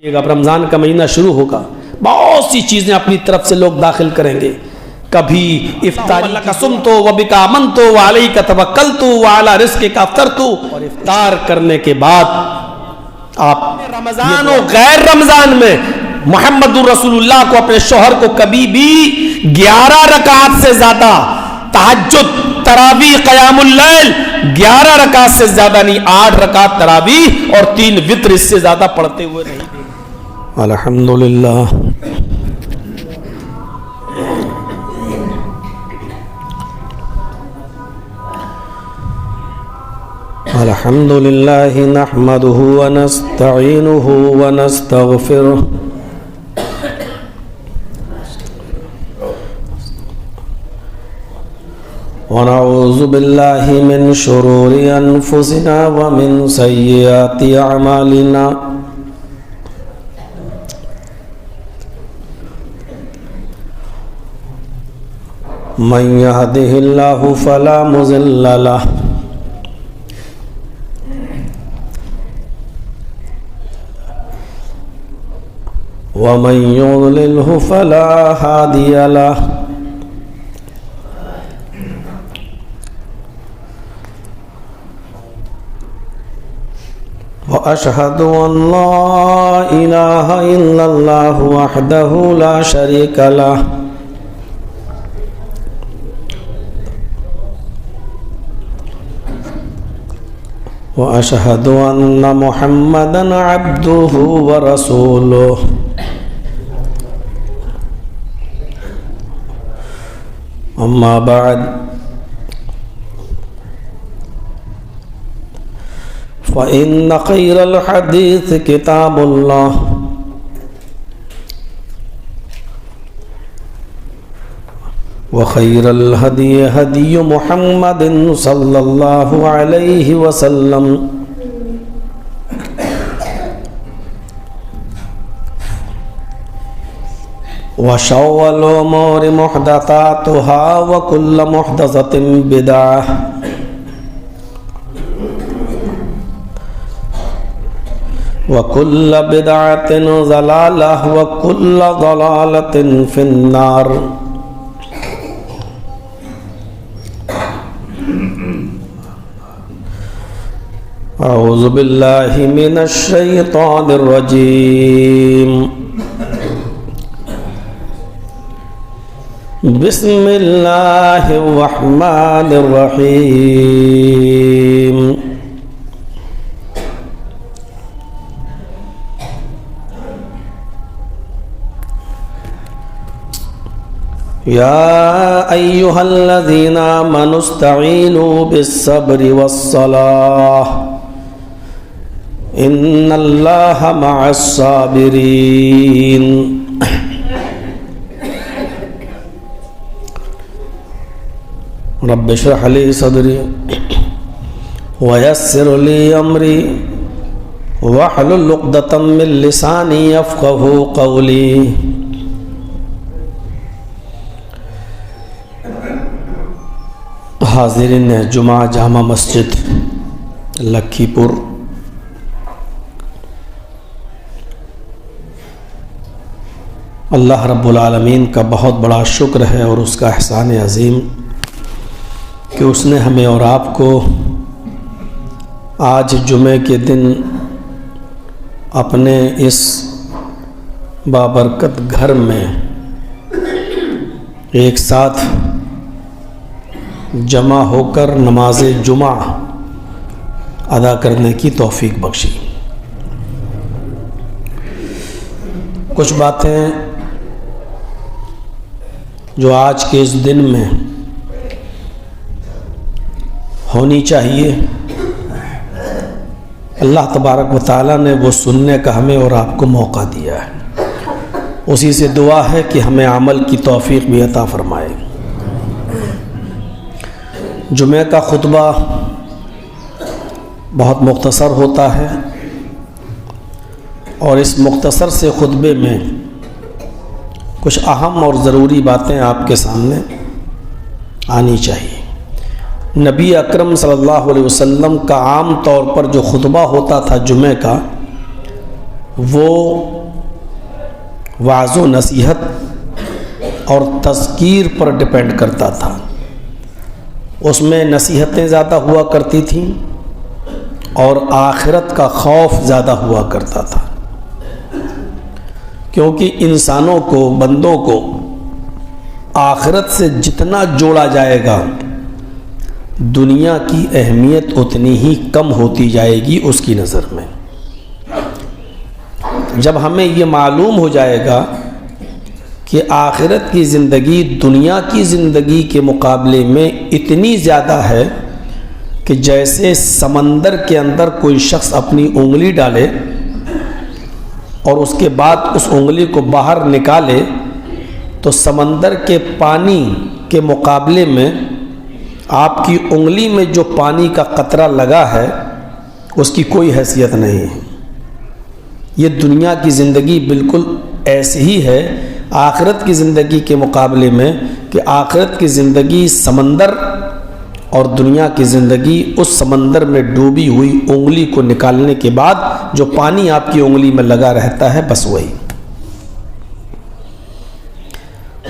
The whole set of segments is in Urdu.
اب رمضان کا مہینہ شروع ہوگا، بہت سی چیزیں اپنی طرف سے لوگ داخل کریں گے. کبھی افطاری کا سمتو وبک آمنتو وعلیک توکلتو وعلی رزقک افطرتو، اور افطار کرنے کے بعد آپ رمضان و غیر رمضان میں محمد رسول اللہ کو، اپنے شوہر کو کبھی بھی 11 رکعات سے زیادہ تہجد، تراویح، قیام اللیل 11 رکعات سے زیادہ نہیں، 8 رکعات تراویح اور 3 وتر اس سے زیادہ پڑھتے ہوئے نہیں. الحمدللہ. الحمدللہ نحمده ونستعینه ونستغفره ونعوذ باللہ من شرور انفسنا ومن سیئات اعمالنا من يهده الله فلا مضل له ومن يضلله فلا هادي له وأشهد أن لا إله إلا الله وحده لا شريك له وأشهد أن محمدًا عبده ورسوله. أما بعد فإن خير الحديث كتاب الله وخير الهدي هدي محمد صلى الله عليه وسلم وشر الأمور محدثاتها وكل محدثة بدعة وكل بدعة ضلالة وكل ضلالة في النار. أعوذ بالله من الشيطان الرجيم. بسم الله الرحمن الرحيم. يا أيها الذين آمنوا استعينوا بالصبر والصلاة إن الله مع الصابرين. رب اشرح لي صدري ويسر لي أمري واحلل عقدة من لساني يفقهوا قولي. حاضرین جمعہ جامع مسجد لکھی پور، اللہ رب العالمین کا بہت بڑا شکر ہے اور اس کا احسان عظیم کہ اس نے ہمیں اور آپ کو آج جمعے کے دن اپنے اس بابرکت گھر میں ایک ساتھ جمع ہو کر نماز جمعہ ادا کرنے کی توفیق بخشی. کچھ باتیں جو آج کے اس دن میں ہونی چاہیے، اللہ تبارک و تعالیٰ نے وہ سننے کا ہمیں اور آپ کو موقع دیا ہے. اسی سے دعا ہے کہ ہمیں عمل کی توفیق بھی عطا فرمائے. جمعہ کا خطبہ بہت مختصر ہوتا ہے اور اس مختصر سے خطبے میں کچھ اہم اور ضروری باتیں آپ کے سامنے آنی چاہیے. نبی اکرم صلی اللہ علیہ وسلم کا عام طور پر جو خطبہ ہوتا تھا جمعہ کا، وہ وعظ و نصیحت اور تذکیر پر ڈپینڈ کرتا تھا. اس میں نصیحتیں زیادہ ہوا کرتی تھیں اور آخرت کا خوف زیادہ ہوا کرتا تھا، کیونکہ انسانوں کو، بندوں کو آخرت سے جتنا جوڑا جائے گا دنیا کی اہمیت اتنی ہی کم ہوتی جائے گی اس کی نظر میں. جب ہمیں یہ معلوم ہو جائے گا کہ آخرت کی زندگی دنیا کی زندگی کے مقابلے میں اتنی زیادہ ہے کہ جیسے سمندر کے اندر کوئی شخص اپنی انگلی ڈالے اور اس کے بعد اس انگلی کو باہر نکالے تو سمندر کے پانی کے مقابلے میں آپ کی انگلی میں جو پانی کا قطرہ لگا ہے اس کی کوئی حیثیت نہیں ہے. یہ دنیا کی زندگی بالکل ایسی ہی ہے آخرت کی زندگی کے مقابلے میں کہ آخرت کی زندگی سمندر اور دنیا کی زندگی اس سمندر میں ڈوبی ہوئی انگلی کو نکالنے کے بعد جو پانی آپ کی انگلی میں لگا رہتا ہے بس وہی.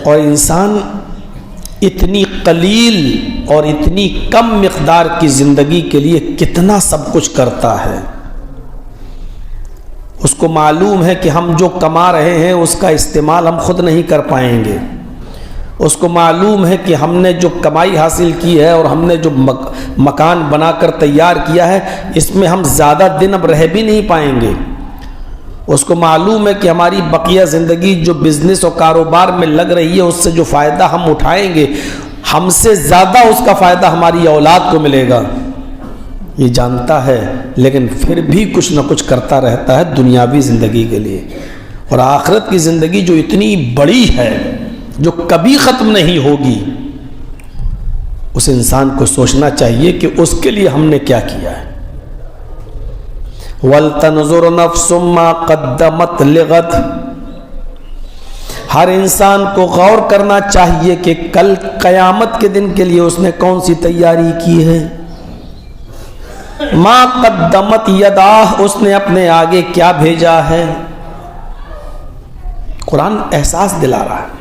اور انسان اتنی قلیل اور اتنی کم مقدار کی زندگی کے لیے کتنا سب کچھ کرتا ہے. اس کو معلوم ہے کہ ہم جو کما رہے ہیں اس کا استعمال ہم خود نہیں کر پائیں گے. اس کو معلوم ہے کہ ہم نے جو کمائی حاصل کی ہے اور ہم نے جو مکان بنا کر تیار کیا ہے اس میں ہم زیادہ دن اب رہ بھی نہیں پائیں گے. اس کو معلوم ہے کہ ہماری بقیہ زندگی جو بزنس اور کاروبار میں لگ رہی ہے اس سے جو فائدہ ہم اٹھائیں گے ہم سے زیادہ اس کا فائدہ ہماری اولاد کو ملے گا. یہ جانتا ہے لیکن پھر بھی کچھ نہ کچھ کرتا رہتا ہے دنیاوی زندگی کے لیے. اور آخرت کی زندگی جو اتنی بڑی ہے جو کبھی ختم نہیں ہوگی اس انسان کو سوچنا چاہیے کہ اس کے لیے ہم نے کیا کیا ہے. وَلْتَنْظُرْ نَفْسٌ مَا قَدَّمَتْ لِغَدٍ. ہر انسان کو غور کرنا چاہیے کہ کل قیامت کے دن کے لیے اس نے کون سی تیاری کی ہے. ما قدمت یداہ، اس نے اپنے آگے کیا بھیجا ہے. قرآن احساس دلا رہا ہے.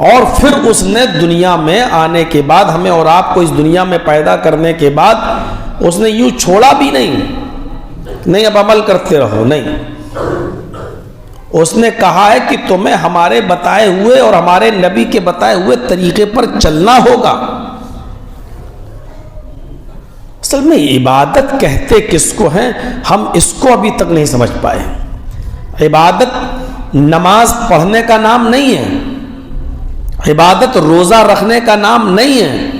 اور پھر اس نے دنیا میں آنے کے بعد ہمیں اور آپ کو اس دنیا میں پیدا کرنے کے بعد اس نے یوں چھوڑا بھی نہیں اب عمل کرتے رہو، نہیں. اس نے کہا ہے کہ تمہیں ہمارے بتائے ہوئے اور ہمارے نبی کے بتائے ہوئے طریقے پر چلنا ہوگا. اصل میں عبادت کہتے کس کو ہیں ہم اس کو ابھی تک نہیں سمجھ پائے. عبادت نماز پڑھنے کا نام نہیں ہے، عبادت روزہ رکھنے کا نام نہیں ہے.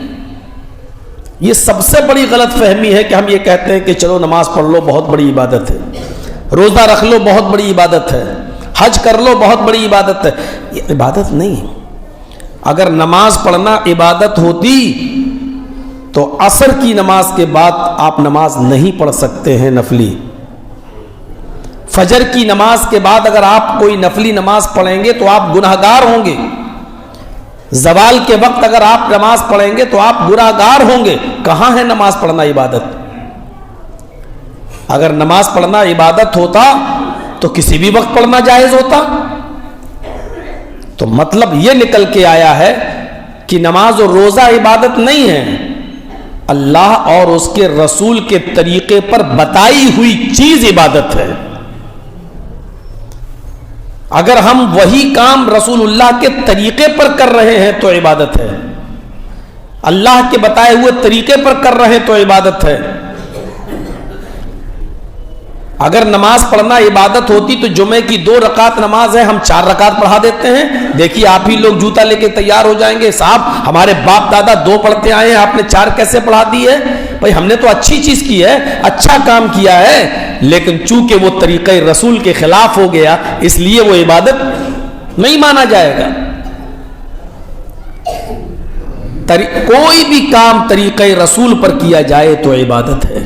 یہ سب سے بڑی غلط فہمی ہے کہ ہم یہ کہتے ہیں کہ چلو نماز پڑھ لو بہت بڑی عبادت ہے، روزہ رکھ لو بہت بڑی عبادت ہے، حج کر لو بہت بڑی عبادت ہے. یہ عبادت نہیں ہے. اگر نماز پڑھنا عبادت ہوتی تو عصر کی نماز کے بعد آپ نماز نہیں پڑھ سکتے ہیں نفلی. فجر کی نماز کے بعد اگر آپ کوئی نفلی نماز پڑھیں گے تو آپ گناہگار ہوں گے. زوال کے وقت اگر آپ نماز پڑھیں گے تو آپ گناہگار ہوں گے. کہاں ہے نماز پڑھنا عبادت؟ اگر نماز پڑھنا عبادت ہوتا تو کسی بھی وقت پڑھنا جائز ہوتا. تو مطلب یہ نکل کے آیا ہے کہ نماز اور روزہ عبادت نہیں ہے، اللہ اور اس کے رسول کے طریقے پر بتائی ہوئی چیز عبادت ہے. اگر ہم وہی کام رسول اللہ کے طریقے پر کر رہے ہیں تو عبادت ہے، اللہ کے بتائے ہوئے طریقے پر کر رہے ہیں تو عبادت ہے. اگر نماز پڑھنا عبادت ہوتی تو جمعے کی 2 رکعت نماز ہے ہم 4 رکعت پڑھا دیتے ہیں. دیکھیے آپ ہی لوگ جوتا لے کے تیار ہو جائیں گے، صاحب ہمارے باپ دادا 2 پڑھتے آئے ہیں آپ نے 4 کیسے پڑھا دی ہے؟ بھائی ہم نے تو اچھی چیز کی ہے، اچھا کام کیا ہے، لیکن چونکہ وہ طریقہ رسول کے خلاف ہو گیا اس لیے وہ عبادت نہیں مانا جائے گا. کوئی بھی کام طریقہ رسول پر کیا جائے تو عبادت ہے.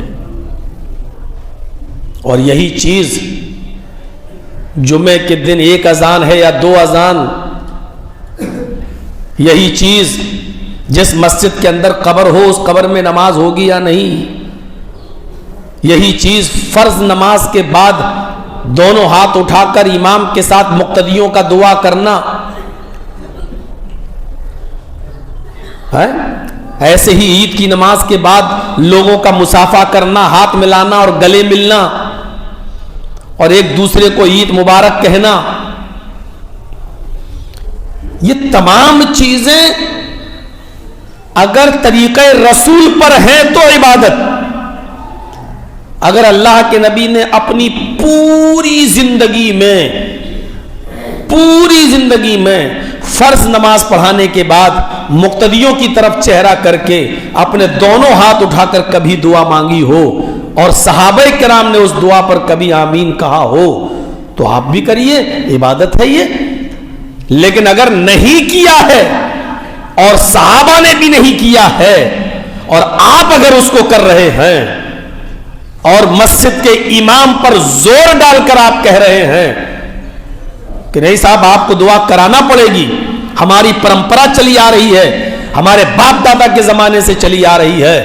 اور یہی چیز جمعے کے دن 1 اذان ہے یا 2 اذان، یہی چیز جس مسجد کے اندر قبر ہو اس قبر میں نماز ہوگی یا نہیں، یہی چیز فرض نماز کے بعد دونوں ہاتھ اٹھا کر امام کے ساتھ مقتدیوں کا دعا کرنا ہے. ایسے ہی عید کی نماز کے بعد لوگوں کا مصافحہ کرنا، ہاتھ ملانا اور گلے ملنا اور ایک دوسرے کو عید مبارک کہنا، یہ تمام چیزیں اگر طریقہ رسول پر ہیں تو عبادت. اگر اللہ کے نبی نے اپنی پوری زندگی میں فرض نماز پڑھانے کے بعد مقتدیوں کی طرف چہرہ کر کے اپنے دونوں ہاتھ اٹھا کر کبھی دعا مانگی ہو اور صحابہ کرام نے اس دعا پر کبھی آمین کہا ہو تو آپ بھی کریے، عبادت ہے یہ. لیکن اگر نہیں کیا ہے اور صحابہ نے بھی نہیں کیا ہے اور آپ اگر اس کو کر رہے ہیں اور مسجد کے امام پر زور ڈال کر آپ کہہ رہے ہیں کہ نہیں صاحب آپ کو دعا کرانا پڑے گی، ہماری پرمپرا چلی آ رہی ہے، ہمارے باپ دادا کے زمانے سے چلی آ رہی ہے،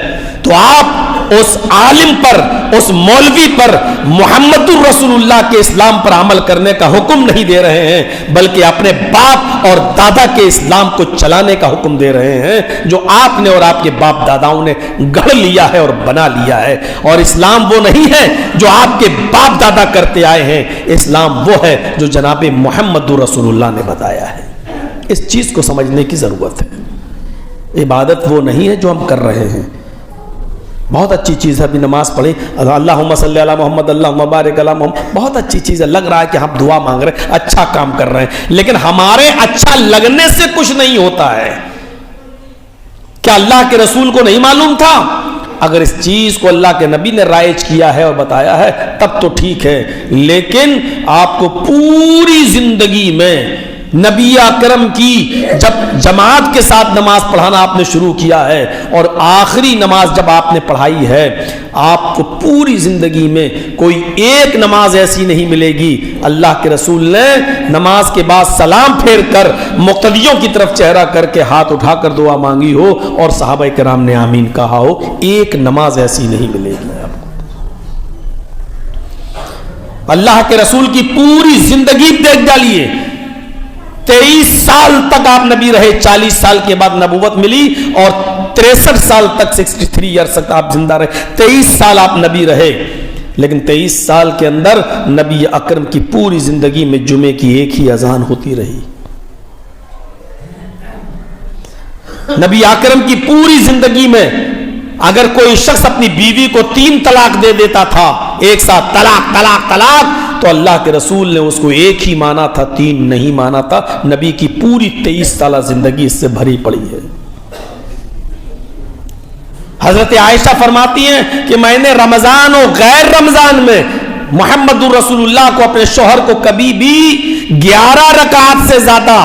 تو آپ اس عالم پر، اس مولوی پر محمد الرسول اللہ کے اسلام پر عمل کرنے کا حکم نہیں دے رہے ہیں بلکہ اپنے باپ اور دادا کے اسلام کو چلانے کا حکم دے رہے ہیں جو آپ نے اور آپ کے باپ داداؤں نے گڑھ لیا ہے اور بنا لیا ہے. اور اسلام وہ نہیں ہے جو آپ کے باپ دادا کرتے آئے ہیں، اسلام وہ ہے جو جناب محمد الرسول اللہ نے بتایا ہے. اس چیز کو سمجھنے کی ضرورت ہے. عبادت وہ نہیں ہے جو ہم کر رہے ہیں. بہت اچھی چیز ہے، ابھی نماز پڑھی اللہم صلی علی محمد اللہم بارک علی محمد، بہت اچھی چیز ہے، لگ رہا ہے کہ ہم دعا مانگ رہے ہیں، اچھا کام کر رہے ہیں، لیکن ہمارے اچھا لگنے سے کچھ نہیں ہوتا ہے. کیا اللہ کے رسول کو نہیں معلوم تھا؟ اگر اس چیز کو اللہ کے نبی نے رائج کیا ہے اور بتایا ہے تب تو ٹھیک ہے، لیکن آپ کو پوری زندگی میں نبی اکرم کی جب جماعت کے ساتھ نماز پڑھانا آپ نے شروع کیا ہے اور آخری نماز جب آپ نے پڑھائی ہے، آپ کو پوری زندگی میں کوئی ایک نماز ایسی نہیں ملے گی اللہ کے رسول نے نماز کے بعد سلام پھیر کر مقتدیوں کی طرف چہرہ کر کے ہاتھ اٹھا کر دعا مانگی ہو اور صحابہ کرام نے آمین کہا ہو. ایک نماز ایسی نہیں ملے گی آپ کو. اللہ کے رسول کی پوری زندگی دیکھ ڈالیے، 23 سال تک آپ نبی رہے، 40 سال کے بعد نبوت ملی اور 63 سال تک 63 ایئرس تک آپ زندہ رہے. 23 سال آپ نبی رہے، لیکن 23 سال کے اندر نبی اکرم کی پوری زندگی میں جمعے کی ایک ہی اذان ہوتی رہی. نبی اکرم کی پوری زندگی میں اگر کوئی شخص اپنی بیوی کو 3 طلاق دے دیتا تھا ایک ساتھ، طلاق طلاق طلاق، تو اللہ کے رسول نے اس کو ایک ہی مانا تھا، 3 نہیں مانا تھا. نبی کی پوری 23 سالہ زندگی اس سے بھری پڑی ہے. حضرت عائشہ فرماتی ہیں کہ میں نے رمضان و غیر رمضان میں محمد الرسول اللہ کو، اپنے شوہر کو، کبھی بھی 11 رکعات سے زیادہ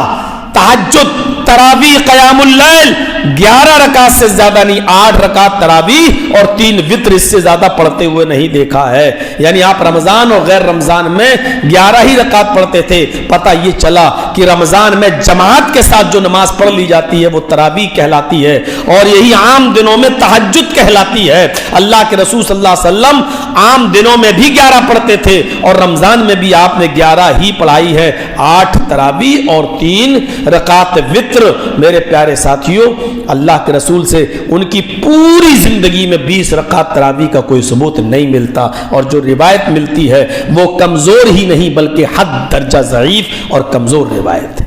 تہجد، تراویح، قیام اللیل 11 رکعت سے زیادہ نہیں، 8 رکعت تراویح اور 3 وتر اس سے زیادہ پڑھتے ہوئے نہیں دیکھا ہے. یعنی آپ رمضان اور غیر رمضان میں 11 ہی رکعت پڑھتے تھے. پتہ یہ چلا کہ رمضان میں جماعت کے ساتھ جو نماز پڑھ لی جاتی ہے وہ تراویح کہلاتی ہے اور یہی عام دنوں میں تہجد کہلاتی ہے. اللہ کے رسول صلی اللہ علیہ وسلم عام دنوں میں بھی 11 پڑھتے تھے اور رمضان میں بھی آپ نے 11 ہی پڑھائی ہے، 8 تراویح اور 3 رکعت وتر. میرے پیارے ساتھیوں، اللہ کے رسول سے ان کی پوری زندگی میں 20 رکعت تراویح کا کوئی ثبوت نہیں ملتا، اور جو روایت ملتی ہے وہ کمزور ہی نہیں بلکہ حد درجہ ضعیف اور کمزور روایت ہے.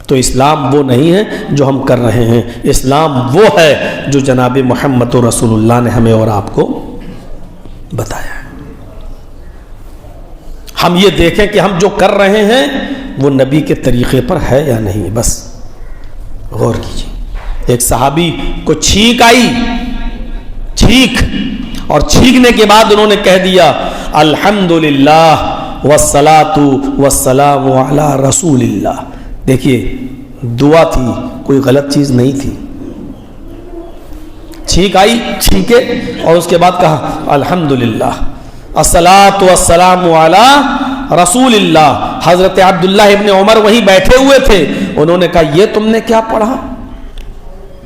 تو اسلام وہ نہیں ہے جو ہم کر رہے ہیں، اسلام وہ ہے جو جناب محمد رسول اللہ نے ہمیں اور آپ کو بتایا ہے. ہم یہ دیکھیں کہ ہم جو کر رہے ہیں وہ نبی کے طریقے پر ہے یا نہیں. بس غور کیجیے. ایک صحابی کو چھینک آئی، چھینک، اور چھینکنے کے بعد انہوں نے کہہ دیا الحمدللہ والصلاۃ والسلام علی رسول اللہ. دیکھیے دعا تھی، کوئی غلط چیز نہیں تھی. چھینک آئی، چھینکے اور اس کے بعد کہا الحمدللہ الصلاۃ والسلام علی رسول اللہ. حضرت عبداللہ ابن عمر وہیں بیٹھے ہوئے تھے، انہوں نے کہا یہ تم نے کیا پڑھا؟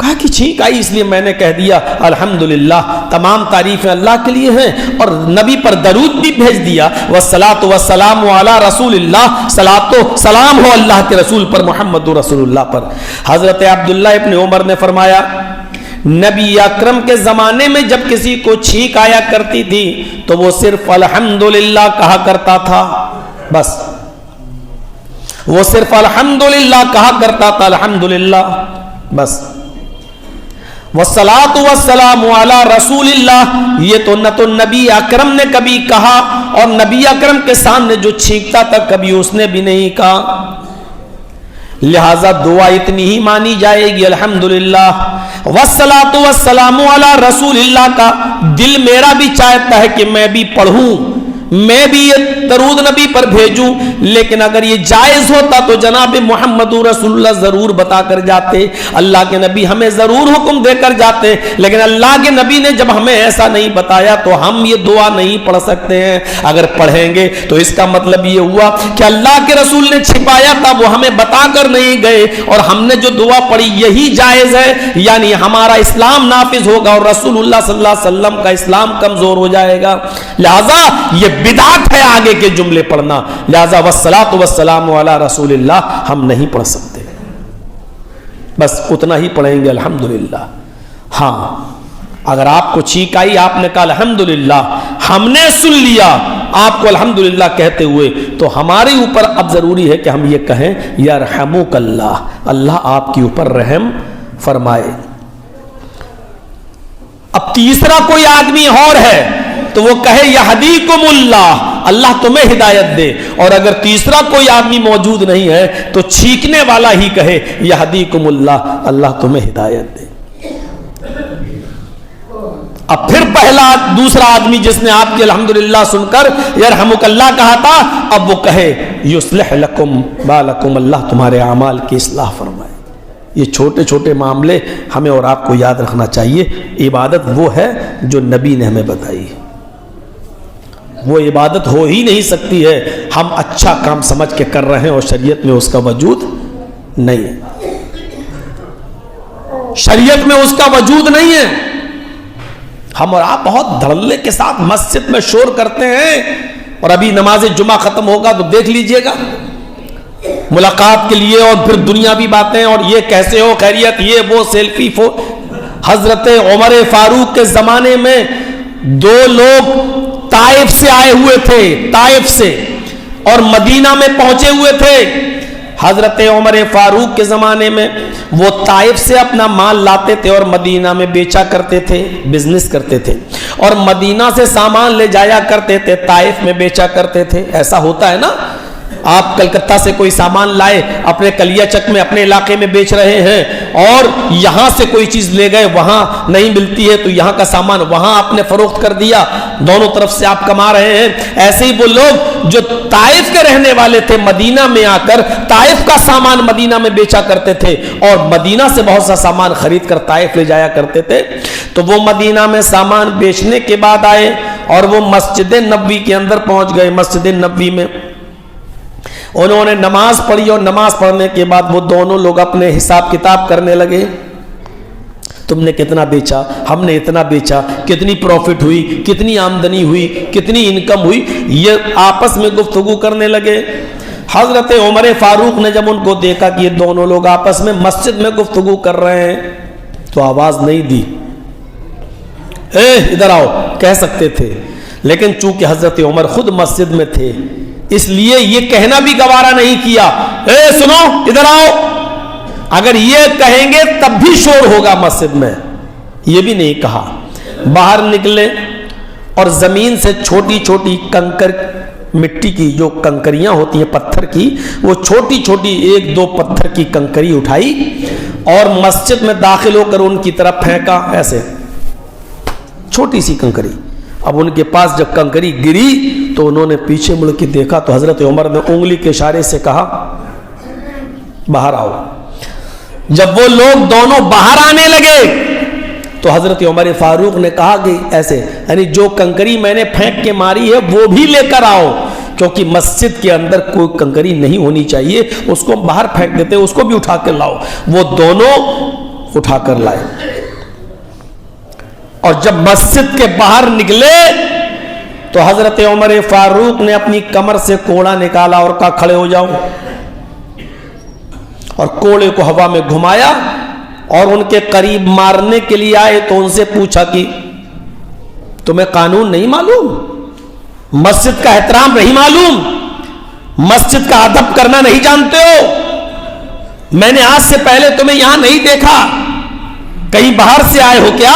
کہا کہ چھینک آئی اس لیے میں نے کہہ دیا الحمدللہ، تمام تعریفیں اللہ کے لیے ہیں، اور نبی پر درود بھی بھیج دیا، والصلاۃ والسلام علی رسول اللہ، صلاۃ و سلام ہو اللہ کے رسول پر، محمد رسول اللہ پر۔ حضرت عبداللہ ابن عمر نے فرمایا نبی اکرم کے زمانے میں جب کسی کو چھینک آیا کرتی تھی تو وہ صرف الحمدللہ کہا کرتا تھا، بس وہ صرف الحمدللہ کہا کرتا تھا، الحمدللہ بس۔ والصلاۃ والسلام علی رسول اللہ، یہ تو نہ تو نبی اکرم نے کبھی کہا، اور نبی اکرم کے سامنے جو چھینکتا تھا کبھی اس نے بھی نہیں کہا، لہذا دعا اتنی ہی مانی جائے گی الحمدللہ۔ والصلاۃ والسلام علی رسول اللہ کا دل میرا بھی چاہتا ہے کہ میں بھی پڑھوں، میں بھی یہ درود نبی پر بھیجوں، لیکن اگر یہ جائز ہوتا تو جناب محمد رسول اللہ ضرور بتا کر جاتے، اللہ کے نبی ہمیں ضرور حکم دے کر جاتے، لیکن اللہ کے نبی نے جب ہمیں ایسا نہیں بتایا تو ہم یہ دعا نہیں پڑھ سکتے ہیں۔ اگر پڑھیں گے تو اس کا مطلب یہ ہوا کہ اللہ کے رسول نے چھپایا تھا، وہ ہمیں بتا کر نہیں گئے، اور ہم نے جو دعا پڑھی یہی جائز ہے، یعنی ہمارا اسلام نافذ ہوگا اور رسول اللہ صلی اللہ علیہ وسلم کا اسلام کمزور ہو جائے گا۔ لہذا یہ بدعت ہے آگے کے جملے پڑھنا، لہذا والصلاۃ والسلام علی رسول اللہ ہم نہیں پڑھ سکتے، بس اتنا ہی پڑھیں گے الحمدللہ۔ ہاں اگر آپ کو چھینک آئی، آپ نے کہا الحمدللہ، ہم نے سن لیا آپ کو الحمدللہ کہتے ہوئے، تو ہمارے اوپر اب ضروری ہے کہ ہم یہ کہیں یرحمک اللہ، اللہ آپ کے اوپر رحم فرمائے۔ اب تیسرا کوئی آدمی اور ہے تو وہ کہے یہدیکم اللہ، اللہ تمہیں ہدایت دے، اور اگر تیسرا کوئی آدمی موجود نہیں ہے تو چھینکنے والا ہی کہے یہدیکم اللہ، اللہ تمہیں ہدایت دے۔ اب پھر پہلا دوسرا آدمی جس نے آپ کی الحمدللہ سن کر یرحمک اللہ کہا تھا، اب وہ کہے یصلح لکم بالکم، اللہ تمہارے اعمال کی اصلاح فرمائے۔ یہ چھوٹے چھوٹے معاملے ہمیں اور آپ کو یاد رکھنا چاہیے۔ عبادت وہ ہے جو نبی نے ہمیں بتائی، وہ عبادت ہو ہی نہیں سکتی ہے ہم اچھا کام سمجھ کے کر رہے ہیں اور شریعت میں اس کا وجود نہیں ہے، شریعت میں اس کا وجود نہیں ہے۔ ہم اور آپ بہت دھڑلے کے ساتھ مسجد میں شور کرتے ہیں، اور ابھی نماز جمعہ ختم ہوگا تو دیکھ لیجئے گا، ملاقات کے لیے اور پھر دنیاوی باتیں، اور یہ کیسے ہو خیریت، یہ وہ سیلفی حضرت عمر فاروق کے زمانے میں دو لوگ طائف سے آئے ہوئے تھے، طائف سے، اور مدینہ میں پہنچے ہوئے تھے۔ حضرت عمر فاروق کے زمانے میں وہ طائف سے اپنا مال لاتے تھے اور مدینہ میں بیچا کرتے تھے، بزنس کرتے تھے، اور مدینہ سے سامان لے جایا کرتے تھے، طائف میں بیچا کرتے تھے۔ ایسا ہوتا ہے نا، آپ کلکتہ سے کوئی سامان لائے، اپنے کلیا چک میں اپنے علاقے میں بیچ رہے ہیں، اور یہاں سے کوئی چیز لے گئے، وہاں نہیں ملتی ہے تو یہاں کا سامان وہاں آپ نے فروخت کر دیا، دونوں طرف سے آپ کما رہے ہیں۔ ایسے ہی وہ لوگ جو طائف کے رہنے والے تھے مدینہ میں آ کر طائف کا سامان مدینہ میں بیچا کرتے تھے، اور مدینہ سے بہت سا سامان خرید کر طائف لے جایا کرتے تھے۔ تو وہ مدینہ میں سامان بیچنے کے بعد آئے اور وہ مسجد نبوی کے اندر پہنچ گئے۔ مسجد نبوی میں انہوں نے نماز پڑھی، اور نماز پڑھنے کے بعد وہ دونوں لوگ اپنے حساب کتاب کرنے لگے، تم نے کتنا بیچا، ہم نے اتنا بیچا، کتنی پروفٹ ہوئی، کتنی آمدنی ہوئی، کتنی انکم ہوئی، یہ آپس میں گفتگو کرنے لگے۔ حضرت عمر فاروق نے جب ان کو دیکھا کہ یہ دونوں لوگ آپس میں مسجد میں گفتگو کر رہے ہیں تو آواز نہیں دی، ادھر آؤ کہہ سکتے تھے، لیکن چونکہ حضرت عمر خود مسجد میں تھے اس لیے یہ کہنا بھی گوارا نہیں کیا، سنو ادھر آؤ۔ اگر یہ کہیں گے تب بھی شور ہوگا مسجد میں، یہ بھی نہیں کہا۔ باہر نکلے اور زمین سے چھوٹی چھوٹی کنکر، مٹی کی جو کنکریاں ہوتی ہیں پتھر کی، وہ چھوٹی چھوٹی ایک دو پتھر کی کنکری اٹھائی اور مسجد میں داخل ہو کر ان کی طرف پھینکا، ایسے چھوٹی سی کنکری۔ اب ان کے پاس جب کنکری گری تو انہوں نے پیچھے مڑ کے دیکھا تو حضرت عمر نے انگلی کے اشارے سے کہا باہر آؤ۔ جب وہ لوگ دونوں باہر آنے لگے تو حضرت عمر فاروق نے کہا کہ ایسے، یعنی جو کنکری میں نے پھینک کے ماری ہے وہ بھی لے کر آؤ، کیونکہ مسجد کے اندر کوئی کنکری نہیں ہونی چاہیے، اس کو باہر پھینک دیتے، اس کو بھی اٹھا کے لاؤ۔ وہ دونوں اٹھا کر لائے. اور جب مسجد کے باہر نکلے تو حضرت عمر فاروق نے اپنی کمر سے کوڑا نکالا اور کہا کھڑے ہو جاؤ, اور کوڑے کو ہوا میں گھمایا اور ان کے قریب مارنے کے لیے آئے تو ان سے پوچھا کہ تمہیں قانون نہیں معلوم, مسجد کا احترام نہیں معلوم, مسجد کا ادب کرنا نہیں جانتے ہو؟ میں نے آج سے پہلے تمہیں یہاں نہیں دیکھا, کہیں باہر سے آئے ہو کیا؟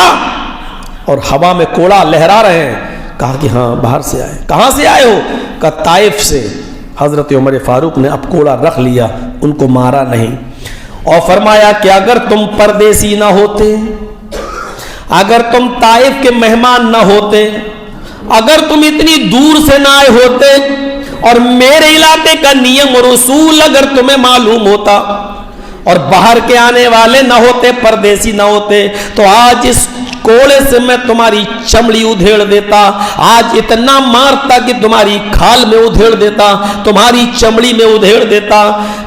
اور ہوا میں کوڑا لہرا رہے ہیں. کہا کہ ہاں باہر سے آئے. کہاں سے آئے ہو؟ کہا طائف سے. حضرت عمر فاروق نے اب کوڑا رکھ لیا, ان کو مارا نہیں, اور فرمایا کہ اگر تم پردیسی نہ ہوتے, اگر تم طائف کے مہمان نہ ہوتے, اگر تم اتنی دور سے نہ آئے ہوتے, اور میرے علاقے کا نیم اور اصول اگر تمہیں معلوم ہوتا, اور باہر کے آنے والے نہ ہوتے, پردیسی نہ ہوتے, تو آج اس کوڑے سے میں تمہاری چمڑی ادھیڑ دیتا, آج اتنا مارتا کہ تمہاری کھال میں ادھیڑ دیتا, تمہاری چمڑی میں ادھیڑ دیتا.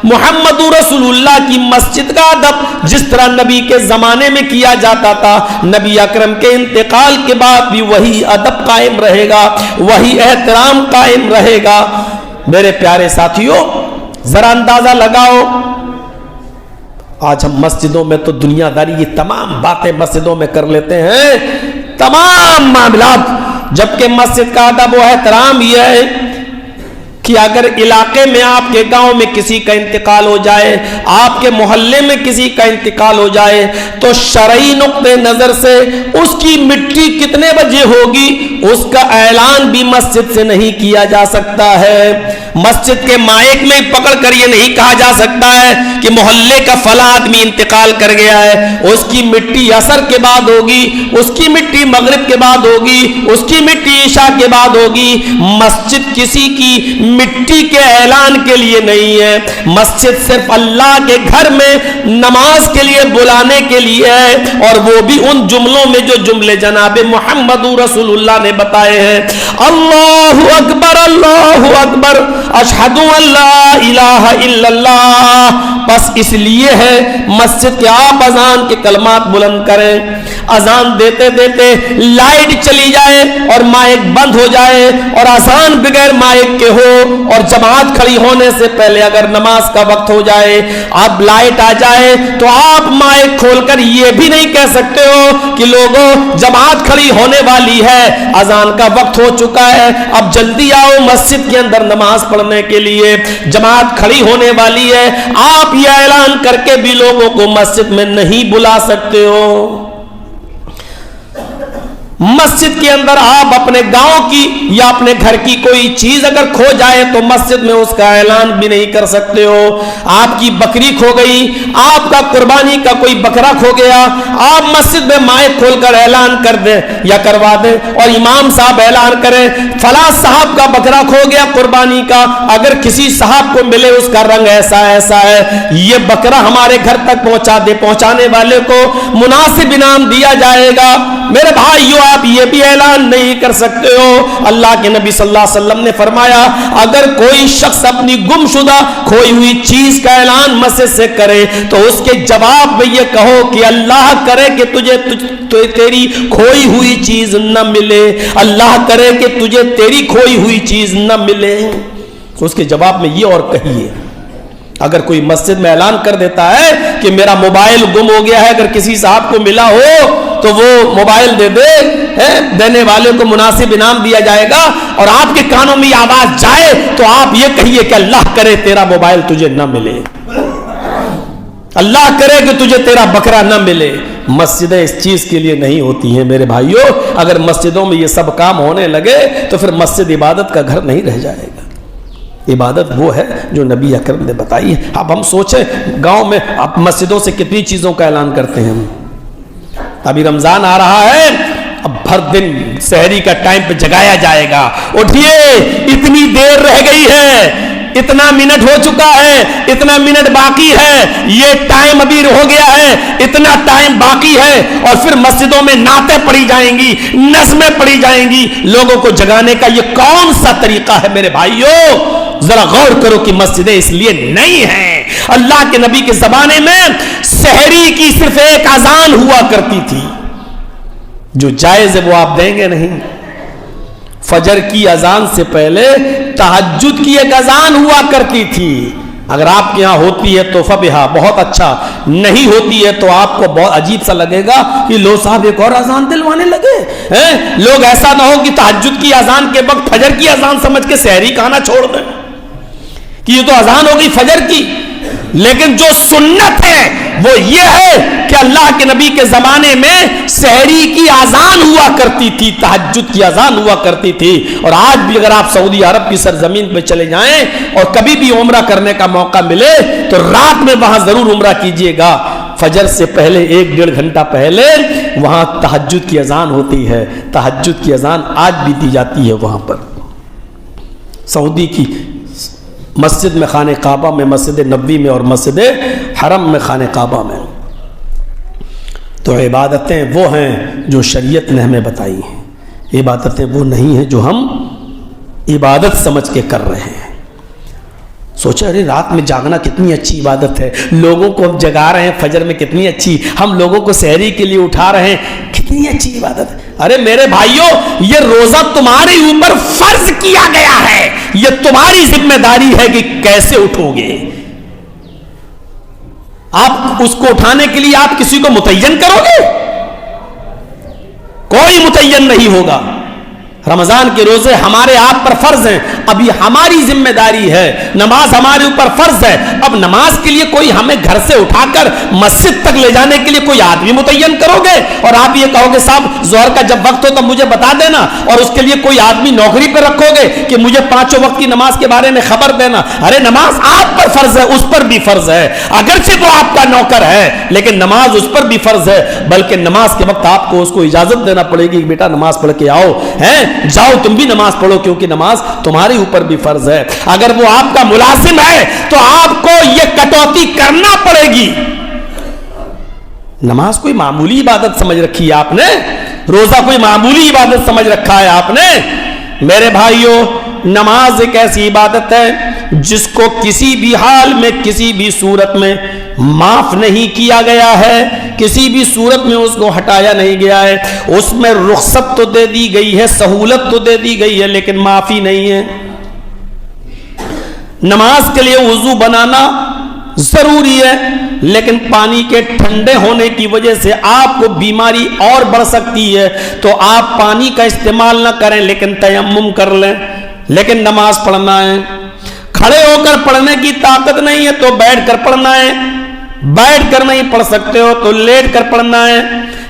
محمد رسول اللہ کی مسجد کا ادب جس طرح نبی کے زمانے میں کیا جاتا تھا, نبی اکرم کے انتقال کے بعد بھی وہی ادب قائم رہے گا, وہی احترام قائم رہے گا. میرے پیارے ساتھیوں, ذرا اندازہ لگاؤ, آج ہم مسجدوں میں تو دنیا داری کی تمام باتیں مسجدوں میں کر لیتے ہیں, تمام معاملات, جبکہ مسجد کا ادب و احترام یہ ہے کہ اگر علاقے میں, آپ کے گاؤں میں کسی کا انتقال ہو جائے, آپ کے محلے میں کسی کا انتقال ہو جائے, تو شرعی نقطہ نظر سے اس کی مٹی کتنے بجے ہوگی اس کا اعلان بھی مسجد سے نہیں کیا جا سکتا ہے. مسجد کے مائک میں پکڑ کر یہ نہیں کہا جا سکتا ہے کہ محلے کا فلاں آدمی انتقال کر گیا ہے, اس کی مٹی عصر کے بعد ہوگی, اس کی مٹی مغرب کے بعد ہوگی, اس کی مٹی عشاء کے بعد ہوگی. مسجد کسی کی مٹی کے اعلان کے لیے نہیں ہے, مسجد صرف اللہ کے گھر میں نماز کے لیے بلانے کے لیے ہے, اور وہ بھی ان جملوں میں جو جملے جناب محمد رسول اللہ نے بتائے ہیں. اللہ اکبر, اللہ اکبر, اشہد ان لا الہ الا اللہ. بس اس لیے ہے مسجد کے آپ اذان کے کلمات بلند کریں, اذان دیتے دیتے لائٹ چلی جائے اور مائک بند ہو جائے, اور اذان بغیر مائک کے ہو, اور جماعت کھڑی ہونے سے پہلے اگر نماز کا وقت ہو جائے, اب لائٹ آ جائے, تو آپ مائک کھول کر یہ بھی نہیں کہہ سکتے ہو کہ لوگوں جماعت کھڑی ہونے والی ہے, اذان کا وقت ہو چکا ہے, اب جلدی آؤ مسجد کے اندر نماز پڑھنے کے لیے, جماعت کھڑی ہونے والی ہے. آپ یہ اعلان کر کے بھی لوگوں کو مسجد میں نہیں بلا سکتے ہو. مسجد کے اندر آپ اپنے گاؤں کی یا اپنے گھر کی کوئی چیز اگر کھو جائے تو مسجد میں اس کا اعلان بھی نہیں کر سکتے ہو. آپ کی بکری کھو گئی, آپ کا قربانی کا کوئی بکرا کھو گیا, آپ مسجد میں مائک کھول کر اعلان کر دیں یا کروا دیں, اور امام صاحب اعلان کریں فلاں صاحب کا بکرا کھو گیا قربانی کا, اگر کسی صاحب کو ملے اس کا رنگ ایسا ایسا ہے, یہ بکرا ہمارے گھر تک پہنچا دے, پہنچانے والے کو مناسب انعام دیا جائے گا. میرے بھائیو, آپ یہ بھی اعلان نہیں کر سکتے ہو. اللہ کے نبی صلی اللہ علیہ وسلم نے فرمایا اگر کوئی شخص اپنی گمشدہ کھوئی ہوئی چیز کا اعلان مسجد سے کرے تو اس کے جواب میں یہ کہو کہ اللہ کرے کہ تجھے تیری کھوئی ہوئی چیز نہ ملے, اللہ کرے کہ تجھے تیری کھوئی ہوئی چیز نہ ملے. اس کے جواب میں یہ اور کہیے, اگر کوئی مسجد میں اعلان کر دیتا ہے کہ میرا موبائل گم ہو گیا ہے, اگر کسی صاحب کو ملا ہو تو وہ موبائل دے دے, دینے والے کو مناسب انعام دیا جائے گا, اور آپ کے کانوں میں یہ آواز جائے تو آپ یہ کہیے کہ اللہ کرے تیرا موبائل تجھے نہ ملے, اللہ کرے کہ تجھے تیرا بکرا نہ ملے. مسجدیں اس چیز کے لیے نہیں ہوتی ہیں میرے بھائیوں. اگر مسجدوں میں یہ سب کام ہونے لگے تو پھر مسجد عبادت کا گھر نہیں رہ جائے گا. عبادت وہ ہے جو نبی اکرم نے بتائی ہے. اب ہم سوچیں گاؤں میں اب مسجدوں سے کتنی چیزوں کا اعلان کرتے ہیں. ابھی رمضان آ رہا ہے, اب بھر دن سحری کا ٹائم پہ جگایا جائے گا, اٹھیے اتنی دیر رہ گئی ہے, اتنا منٹ ہو چکا ہے, اتنا منٹ باقی ہے, یہ ٹائم ابھی ہو گیا ہے, اتنا ٹائم باقی ہے, اور پھر مسجدوں میں نعتیں پڑھی جائیں گی, نظمیں پڑھی جائیں گی. لوگوں کو جگانے کا یہ کون سا طریقہ ہے میرے بھائیوں؟ ذرا غور کرو کہ مسجدیں اس لیے نہیں ہیں اللہ کے نبی کے زمانے میں سحری کی صرف ایک اذان ہوا کرتی تھی، جو جائز ہے وہ آپ دیں گے نہیں؟ فجر کی اذان سے پہلے تہجد کی ایک اذان ہوا کرتی تھی، اگر آپ کے ہاں ہوتی ہے تو فبہا، بہت اچھا، نہیں ہوتی ہے تو آپ کو بہت عجیب سا لگے گا کہ لو صاحب ایک اور اذان دلوانے لگے ہیں۔ لوگ ایسا نہ ہو کہ تہجد کی اذان کے وقت فجر کی اذان سمجھ کے سحری کھانا چھوڑ دیں کہ یہ تو اذان ہوگی فجر کی۔ لیکن جو سنت ہے وہ یہ ہے کہ اللہ کے نبی کے زمانے میں سحری کی اذان ہوا کرتی تھی، تہجد کی اذان ہوا کرتی تھی۔ اور آج بھی اگر آپ سعودی عرب کی سرزمین پہ چلے جائیں اور کبھی بھی عمرہ کرنے کا موقع ملے تو رات میں وہاں ضرور عمرہ کیجئے گا، فجر سے پہلے 1-1.5 گھنٹہ پہلے وہاں تہجد کی اذان ہوتی ہے، تہجد کی اذان آج بھی دی جاتی ہے وہاں پر۔ سعودی کی مسجد میں خانہ کعبہ میں، مسجد نبوی میں اور مسجد حرم میں خانہ کعبہ میں، تو عبادتیں وہ ہیں جو شریعت نے ہمیں بتائی ہیں، عبادتیں وہ نہیں ہیں جو ہم عبادت سمجھ کے کر رہے ہیں۔ سوچا ارے رات میں جاگنا کتنی اچھی عبادت ہے، لوگوں کو ہم جگا رہے ہیں فجر میں کتنی اچھی، ہم لوگوں کو سحری کے لیے اٹھا رہے ہیں کتنی اچھی عبادت ہے۔ ارے میرے بھائیوں، یہ روزہ تمہارے اوپر فرض کیا گیا ہے، یہ تمہاری ذمہ داری ہے کہ کیسے اٹھو گے۔ آپ اس کو اٹھانے کے لیے آپ کسی کو متعین کرو گے؟ کوئی متعین نہیں ہوگا۔ رمضان کے روزے ہمارے آپ پر فرض ہیں، اب یہ ہماری ذمہ داری ہے، نماز ہمارے اوپر فرض ہے۔ اب نماز کے لیے کوئی ہمیں گھر سے اٹھا کر مسجد تک لے جانے کے لیے کوئی آدمی متعین کرو گے اور آپ یہ کہو گے صاحب ظہر کا جب وقت ہو تو مجھے بتا دینا، اور اس کے لیے کوئی آدمی نوکری پہ رکھو گے کہ مجھے 5 وقت کی نماز کے بارے میں خبر دینا۔ ارے نماز آپ پر فرض ہے، اس پر بھی فرض ہے، اگرچہ وہ آپ کا نوکر ہے لیکن نماز اس پر بھی فرض ہے، بلکہ نماز کے وقت آپ کو اس کو اجازت دینا پڑے گی کہ بیٹا نماز پڑھ کے آؤ، ہیں جاؤ تم بھی نماز پڑھو، کیونکہ نماز تمہارے اوپر بھی فرض ہے۔ اگر وہ آپ کا ملازم ہے تو آپ کو یہ کٹوتی کرنا پڑے گی۔ نماز کوئی معمولی عبادت سمجھ رکھی ہے آپ نے، روزہ کوئی معمولی عبادت سمجھ رکھا ہے آپ نے؟ میرے بھائیوں، نماز ایک ایسی عبادت ہے جس کو کسی بھی حال میں کسی بھی صورت میں معاف نہیں کیا گیا ہے، کسی بھی صورت میں اس کو ہٹایا نہیں گیا ہے۔ اس میں رخصت تو دے دی گئی ہے، سہولت تو دے دی گئی ہے، لیکن معافی نہیں ہے۔ نماز کے لیے وضو بنانا ضروری ہے، لیکن پانی کے ٹھنڈے ہونے کی وجہ سے آپ کو بیماری اور بڑھ سکتی ہے، تو آپ پانی کا استعمال نہ کریں لیکن تیمم کر لیں۔ لیکن نماز پڑھنا ہے، کھڑے ہو کر پڑھنے کی طاقت نہیں ہے تو بیٹھ کر پڑھنا ہے، بیٹھ کر نہیں پڑھ سکتے ہو تو لیٹ کر پڑھنا ہے،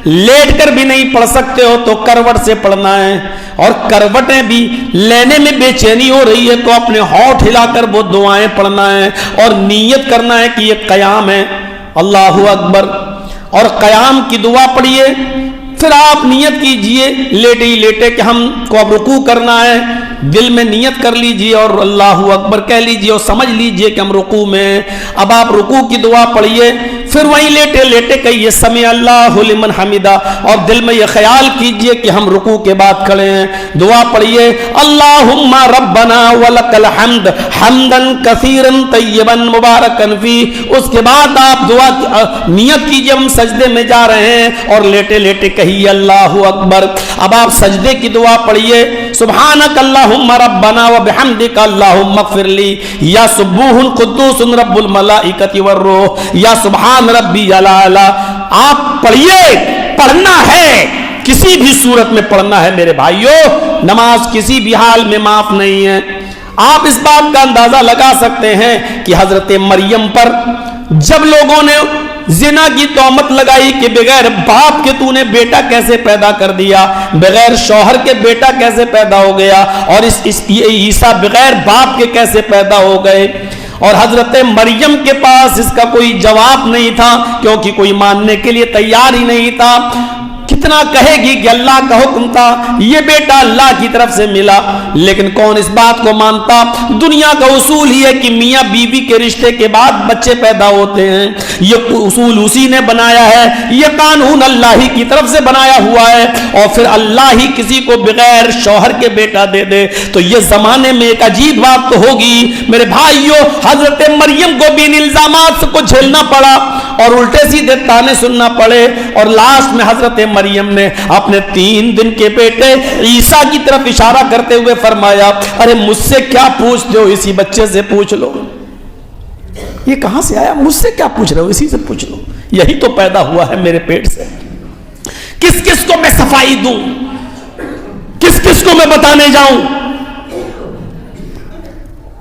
لیٹ کر بھی نہیں پڑھ سکتے ہو تو کروٹ سے پڑھنا ہے، اور کروٹیں بھی لینے میں بے چینی ہو رہی ہے تو اپنے ہونٹ ہلا کر وہ دعائیں پڑھنا ہے، اور نیت کرنا ہے کہ یہ قیام ہے، اللہ اکبر، اور قیام کی دعا پڑھیے۔ پھر آپ نیت کیجئے لیٹے ہی لیٹے کہ ہم کو اب رکوع کرنا ہے، دل میں نیت کر لیجئے اور اللہ اکبر کہہ لیجئے اور سمجھ لیجئے کہ ہم رکوع میں ہیں۔ اب آپ رکوع کی دعا پڑھیے، پھر وہیں لیٹے لیٹے کہیے سمع اللہ لمن حمدہ، اور دل میں یہ خیال کیجئے کہ ہم رکوع کے بعد کھڑے ہیں۔ دعا پڑھیے اللہم ربنا ولک الحمد حمدا کثیرا طیبا مبارکا فیہ۔ اس کے بعد آپ دعا نیت کیجئے ہم سجدے میں جا رہے ہیں، اور لیٹے لیٹے کہیے اللہ اکبر۔ اب آپ سجدے کی دعا پڑھیے سبحانک اللہم ربنا وبحمدک اللہم اغفر لی، یا سبوح قدوس رب الملائکۃ والروح، یا سبحان ربی الاعلی۔ آپ پڑھیے، پڑھنا ہے، کسی بھی صورت میں پڑھنا ہے میرے بھائیوں، نماز کسی بھی حال میں معاف نہیں ہے۔ آپ اس بات کا اندازہ لگا سکتے ہیں کہ حضرت مریم پر جب لوگوں نے زنا کی تہمت لگائی کہ بغیر باپ کے تو نے بیٹا کیسے پیدا کر دیا، بغیر شوہر کے بیٹا کیسے پیدا ہو گیا، اور عیسیٰ بغیر باپ کے کیسے پیدا ہو گئے، اور حضرت مریم کے پاس اس کا کوئی جواب نہیں تھا، کیونکہ کوئی ماننے کے لیے تیار ہی نہیں تھا۔ کتنا کہے گی کہ اللہ کا حکم تھا، یہ بیٹا اللہ کی طرف سے ملا، لیکن کون اس بات کو مانتا؟ دنیا کا اصول ہی ہے کہ میاں بیوی کے رشتے کے بعد بچے پیدا ہوتے ہیں، یہ اصول اسی نے بنایا ہے، یہ قانون اللہ ہی کی طرف سے بنایا ہوا ہے، اور پھر اللہ ہی کسی کو بغیر شوہر کے بیٹا دے دے تو یہ زمانے میں ایک عجیب بات تو ہوگی۔ میرے بھائیوں، حضرت مریم کو بھی ان الزامات کو جھیلنا پڑا اور الٹے سیدھے تانے سننا پڑے، اور لاسٹ میں حضرت مریم نے اپنے 3 دن کے بیٹے عیسیٰ کی طرف اشارہ کرتے ہوئے فرمایا، ارے مجھ سے کیا پوچھتے ہو، اسی بچے سے پوچھ لو، یہ کہاں سے آیا، مجھ سے کیا پوچھ رہے ہو، اسی سے پوچھ لو، یہی تو پیدا ہوا ہے میرے پیٹ سے۔ کس کس کو میں صفائی دوں، کس کس کو میں بتانے جاؤں؟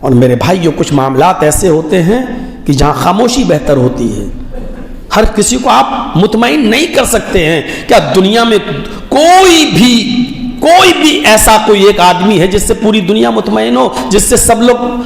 اور میرے بھائیوں، کچھ معاملات ایسے ہوتے ہیں کہ جہاں خاموشی بہتر ہوتی ہے۔ ہر کسی کو آپ مطمئن نہیں کر سکتے ہیں۔ کیا دنیا میں کوئی بھی ایسا کوئی ایک آدمی ہے جس سے پوری دنیا مطمئن ہو، جس سے سب لوگ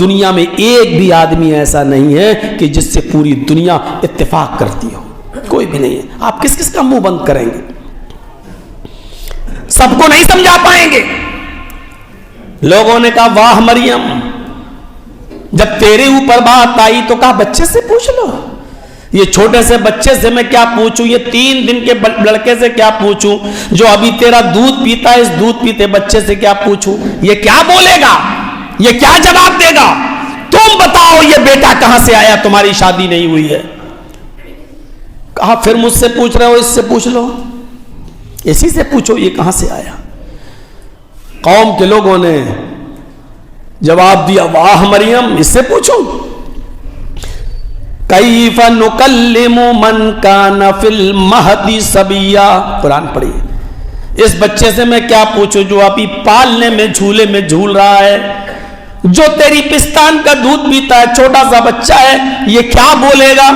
دنیا میں ایک بھی آدمی ایسا نہیں ہے کہ جس سے پوری دنیا اتفاق کرتی ہو، کوئی بھی نہیں ہے۔ آپ کس کس کا منہ بند کریں گے؟ سب کو نہیں سمجھا پائیں گے۔ لوگوں نے کہا واہ مریم، جب تیرے اوپر بات آئی تو کہا بچے سے پوچھ لو، یہ چھوٹے سے بچے سے میں کیا پوچھوں، یہ 3 دن کے لڑکے سے کیا پوچھوں، جو ابھی تیرا دودھ پیتا ہے، اس دودھ پیتے بچے سے کیا پوچھوں، یہ کیا بولے گا، یہ کیا جواب دے گا؟ تم بتاؤ یہ بیٹا کہاں سے آیا، تمہاری شادی نہیں ہوئی ہے۔ کہا پھر مجھ سے پوچھ رہے ہو، اس سے پوچھ لو، اسی سے پوچھو یہ کہاں سے آیا۔ قوم کے لوگوں نے جواب دیا واہ مریم، اس سے پوچھو۔ کیف نکلم من کان فی المہد صبیا، قرآن پڑھیے۔ اس بچے سے میں کیا پوچھوں جو ابھی پالنے میں جھولے میں جھول رہا ہے، جو تیری پستان کا دودھ پیتا ہے، چھوٹا سا بچہ ہے، یہ کیا بولے گا،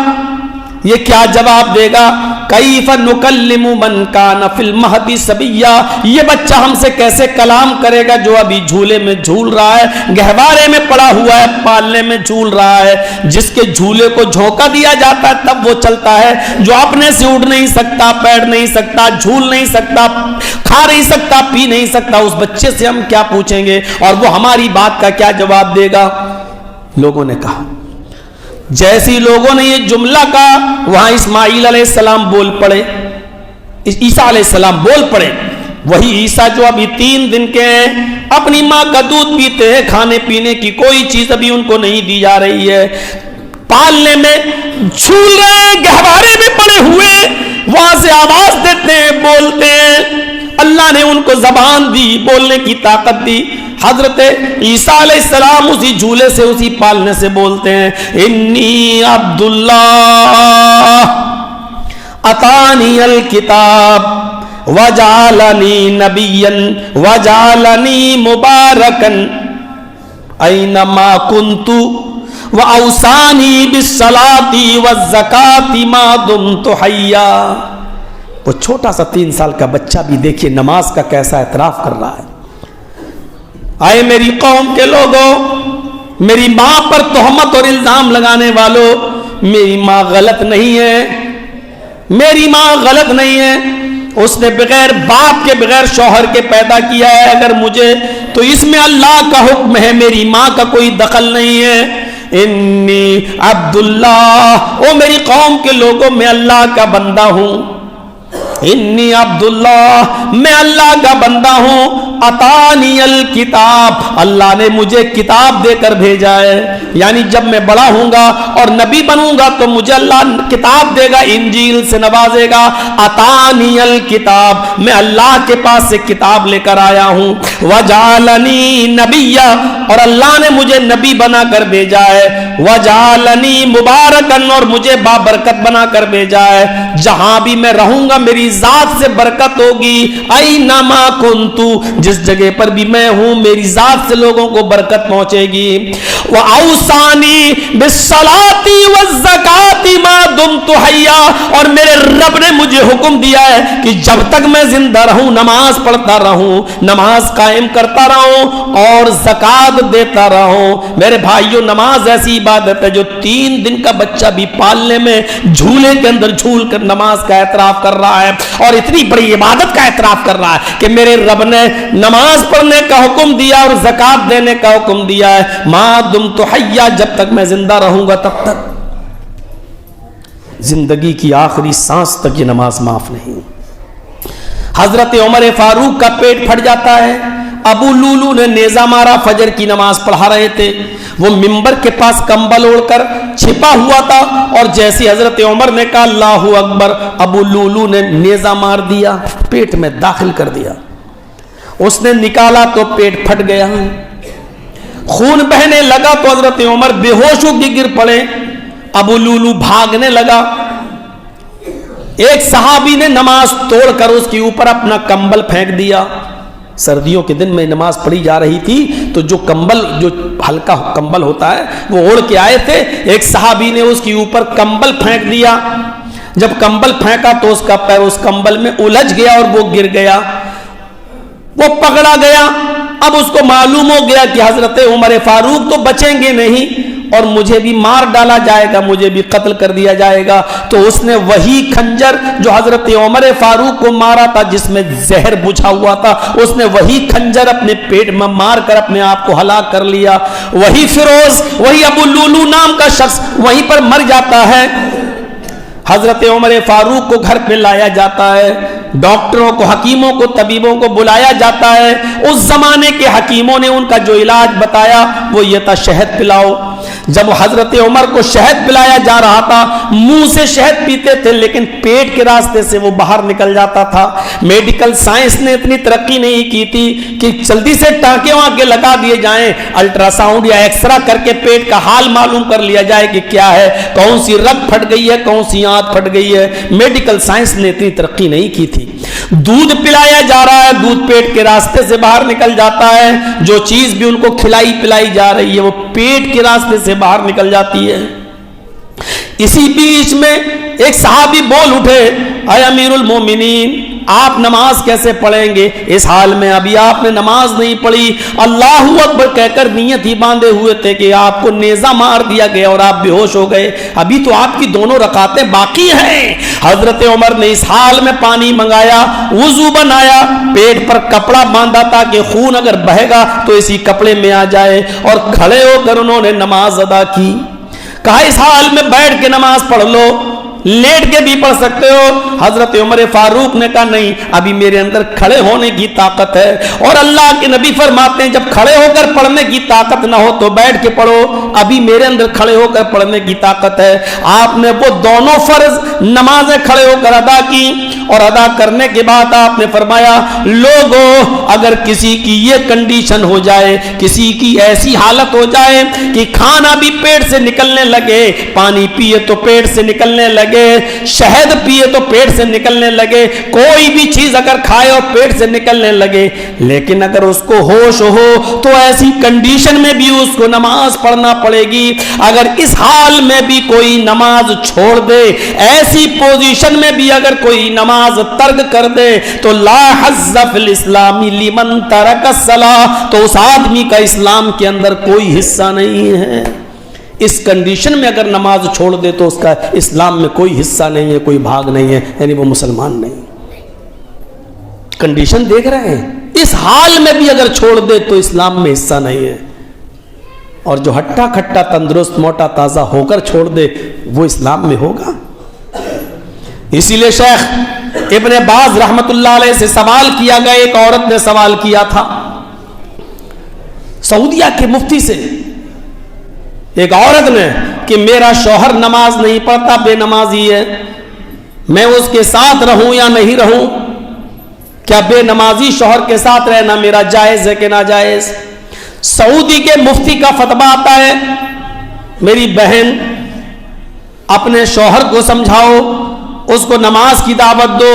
یہ کیا جواب دے گا؟ کیف نکلم من کان فی المہد صبیا، یہ بچہ ہم سے کیسے کلام کرے گا جو ابھی جھولے میں جھول رہا ہے، گہوارے میں پڑا ہوا ہے، پالنے میں جھول رہا ہے، جس کے جھولے کو جھونکا دیا جاتا ہے تب وہ چلتا ہے، جو اپنے سے اڑ نہیں سکتا، بیٹھ نہیں سکتا، جھول نہیں سکتا، کھا نہیں سکتا، پی نہیں سکتا، اس بچے سے ہم کیا پوچھیں گے اور وہ ہماری بات کا کیا جواب دے گا؟ لوگوں نے کہا، جیسی لوگوں نے یہ جملہ کہا وہاں اسماعیل علیہ السلام بول پڑے، عیسیٰ علیہ السلام بول پڑے، وہی عیسیٰ جو ابھی 3 دن کے ہیں، اپنی ماں کا دودھ پیتے ہیں، کھانے پینے کی کوئی چیز ابھی ان کو نہیں دی جا رہی ہے، پالنے میں جھول رہے ہیں، گہوارے میں پڑے ہوئے، وہاں سے آواز دیتے ہیں، بولتے ہیں، اللہ نے ان کو زبان دی، بولنے کی طاقت دی۔ حضرت عیسیٰ علیہ السلام اسی جھولے سے، اسی پالنے سے بولتے ہیں، انی عبداللہ اتانی الکتاب وجعلنی نبیا وجعلنی مبارکا اینما کنت واوصانی بالصلاۃ والزکاۃ ما دمت حیا۔ وہ چھوٹا سا 3 سال کا بچہ بھی دیکھیے نماز کا کیسا اعتراف کر رہا ہے۔ آئے میری قوم کے لوگوں، میری ماں پر تہمت اور الزام لگانے والوں، میری ماں غلط نہیں ہے، میری ماں غلط نہیں ہے، اس نے بغیر باپ کے، بغیر شوہر کے پیدا کیا ہے، اگر مجھے تو اس میں اللہ کا حکم ہے، میری ماں کا کوئی دخل نہیں ہے۔ انی عبداللہ، او میری قوم کے لوگوں، میں اللہ کا بندہ ہوں، انی عبداللہ، میں اللہ کا بندہ ہوں، اتانی الکتاب، اللہ نے مجھے کتاب دے کر بھیجا ہے، یعنی جب میں بڑا ہوں گا اور نبی بنوں گا تو مجھے اللہ کتاب دے گا، انجیل سے نوازے گا۔ اتانی الکتاب، میں اللہ کے پاس سے کتاب لے کر آیا ہوں، وجعلنی نبیا، اور اللہ نے مجھے نبی بنا کر بھیجا ہے، وجعلنی مبارکن، اور مجھے بابرکت بنا کر بھیجا ہے، جہاں بھی میں رہوں گا میری ذات سے برکت ہوگی. اینما کنتو, جس جگہ پر بھی میں ہوں میری ذات سے لوگوں کو برکت پہنچے گی. وَأَوْصَانِي بِالصَّلَاةِ وَالزَّكَاةِ مَا دُمْتُ حَيًّا, اور میرے رب نے مجھے حکم دیا ہے کہ جب تک میں زندہ رہوں نماز پڑھتا رہوں, نماز قائم کرتا رہوں اور زکات دیتا رہوں. میرے بھائیوں, نماز ایسی عبادت ہے جو 3 دن کا بچہ بھی پالنے میں جھولے کے اندر جھول کر نماز کا اعتراف کر رہا ہے, اور اتنی بڑی عبادت کا اعتراف کر رہا ہے کہ میرے رب نے نماز پڑھنے کا حکم دیا اور زکات دینے کا حکم دیا ہے. ما دمت حیا, جب تک میں زندہ رہوں گا تب تک, زندگی کی آخری سانس تک یہ نماز معاف نہیں. حضرت عمر فاروق کا پیٹ پھٹ جاتا ہے. ابو لولو نے نیزہ مارا, فجر کی نماز پڑھا رہے تھے, وہ منبر کے پاس کمبل اوڑھ کر چھپا ہوا تھا, اور جیسی حضرت عمر نے کہا اللہ اکبر, ابو لولو نے نیزہ مار دیا, پیٹ میں داخل کر دیا. اس نے نکالا تو پیٹ پھٹ گیا, خون بہنے لگا تو حضرت عمر بے ہوش ہو کے گر پڑے. ابو لولو بھاگنے لگا. ایک صحابی نے نماز توڑ کر اس کے اوپر اپنا کمبل پھینک دیا. سردیوں کے دن میں نماز پڑھی جا رہی تھی تو جو ہلکا کمبل ہوتا ہے وہ اوڑھ کے آئے تھے. ایک صحابی نے اس کے اوپر کمبل پھینک دیا. جب کمبل پھینکا تو اس کا پیر اس کمبل میں الجھ گیا اور وہ گر گیا, وہ پکڑا گیا. اب اس کو معلوم ہو گیا کہ حضرت عمر فاروق تو بچیں گے نہیں اور مجھے بھی مار ڈالا جائے گا, مجھے بھی قتل کر دیا جائے گا. تو اس نے وہی کھنجر جو حضرت عمر فاروق کو مارا تھا جس میں زہر بجھا ہوا تھا, اس نے وہی کھنجر اپنے پیٹ میں مار کر اپنے آپ کو ہلاک کر لیا. وہی فیروز, وہی ابو لولو نام کا شخص وہیں پر مر جاتا ہے. حضرت عمر فاروق کو گھر پہ لایا جاتا ہے, ڈاکٹروں کو, حکیموں کو, طبیبوں کو بلایا جاتا ہے. اس زمانے کے حکیموں نے ان کا جو علاج بتایا وہ یہ تھا شہد پلاؤ. جب حضرت عمر کو شہد پلایا جا رہا تھا, منہ سے شہد پیتے تھے لیکن پیٹ کے راستے سے وہ باہر نکل جاتا تھا. میڈیکل سائنس نے اتنی ترقی نہیں کی تھی کہ جلدی سے ٹانکے واکے لگا دیے جائیں, الٹرا ساؤنڈ یا ایکسرا کر کے پیٹ کا حال معلوم کر لیا جائے کہ کیا ہے, کون سی رگ پھٹ گئی ہے, کون سی آنت پھٹ گئی ہے. میڈیکل سائنس نے اتنی ترقی نہیں کی تھی. دودھ پلایا جا رہا ہے, دودھ پیٹ کے راستے سے باہر نکل جاتا ہے. جو چیز بھی ان کو کھلائی پلائی جا رہی ہے وہ پیٹ کے راستے سے باہر نکل جاتی ہے. اسی بیچ میں ایک صحابی بول اٹھے, اے امیر المومنین آپ نماز کیسے پڑھیں گے, اس حال میں ابھی آپ نے نماز نہیں پڑھی. اللہ اکبر کہہ کر نیت ہی باندھے ہوئے تھے کہ آپ کو نیزہ مار دیا گیا اور آپ بے ہوش ہو گئے, ابھی تو آپ کی 2 رکعتیں باقی ہیں. حضرت عمر نے اس حال میں پانی منگایا, وضو بنایا, پیٹ پر کپڑا باندھا تھا کہ خون اگر بہے گا تو اسی کپڑے میں آ جائے, اور کھڑے ہو کر انہوں نے نماز ادا کی. کہا اس حال میں بیٹھ کے نماز پڑھ لو, لیٹ کے بھی پڑھ سکتے ہو. حضرت عمر فاروق نے کہا نہیں, ابھی میرے اندر کھڑے ہونے کی طاقت ہے. اور اللہ کے نبی فرماتے ہیں جب کھڑے ہو کر پڑھنے کی طاقت نہ ہو تو بیٹھ کے پڑھو, ابھی میرے اندر کھڑے ہو کر پڑھنے کی طاقت ہے. آپ نے وہ دونوں فرض نمازیں کھڑے ہو کر ادا کی, اور ادا کرنے کے بعد آپ نے فرمایا لوگوں اگر کسی کی یہ کنڈیشن ہو جائے, کسی کی ایسی حالت ہو جائے کہ کھانا بھی پیٹ سے نکلنے لگے, پانی پیے تو پیٹ سے نکلنے لگے, شہد پیے تو پیٹ سے نکلنے لگے, کوئی بھی چیز اگر کھائے اور پیٹ سے نکلنے لگے, لیکن اگر اس کو ہوش ہو تو ایسی کنڈیشن میں بھی اس کو نماز پڑھنا پڑے گی. اگر اس حال میں بھی کوئی نماز چھوڑ دے, ایسی پوزیشن میں بھی اگر کوئی نماز ترک کر دے تو لا حظ فی الاسلام لمن ترک الصلاۃ, تو اس آدمی کا اسلام کے اندر کوئی حصہ نہیں ہے. اس کنڈیشن میں اگر نماز چھوڑ دے تو اس کا اسلام میں کوئی حصہ نہیں ہے, کوئی بھاگ نہیں ہے, یعنی وہ مسلمان نہیں. کنڈیشن دیکھ رہے ہیں, اس حال میں بھی اگر چھوڑ دے تو اسلام میں حصہ نہیں ہے. اور جو ہٹا کھٹا تندرست موٹا تازہ ہو کر چھوڑ دے وہ اسلام میں ہوگا. اسی لیے شیخ ابن باز رحمت اللہ علیہ سے سوال کیا گیا, ایک عورت نے سوال کیا تھا سعودیہ کے مفتی سے, ایک عورت نے کہ میرا شوہر نماز نہیں پڑھتا, بے نمازی ہے, میں اس کے ساتھ رہوں یا نہیں رہوں, کیا بے نمازی شوہر کے ساتھ رہنا میرا جائز ہے کہ ناجائز. سعودی کے مفتی کا فتویٰ آتا ہے میری بہن اپنے شوہر کو سمجھاؤ, اس کو نماز کی دعوت دو,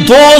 2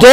2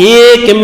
1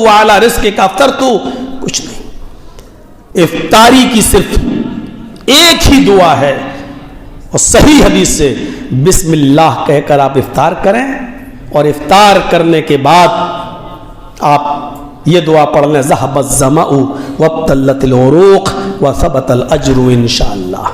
و علی رزقک افطرتو، کچھ نہیں۔ افطاری کی صرف ایک ہی دعا ہے، اور صحیح حدیث سے بسم اللہ کہہ کر آپ افطار کریں، اور افطار کرنے کے بعد آپ یہ دعا پڑھ لیں، ذہب الظمأ وابتلت العروق وثبت الاجر انشاءاللہ۔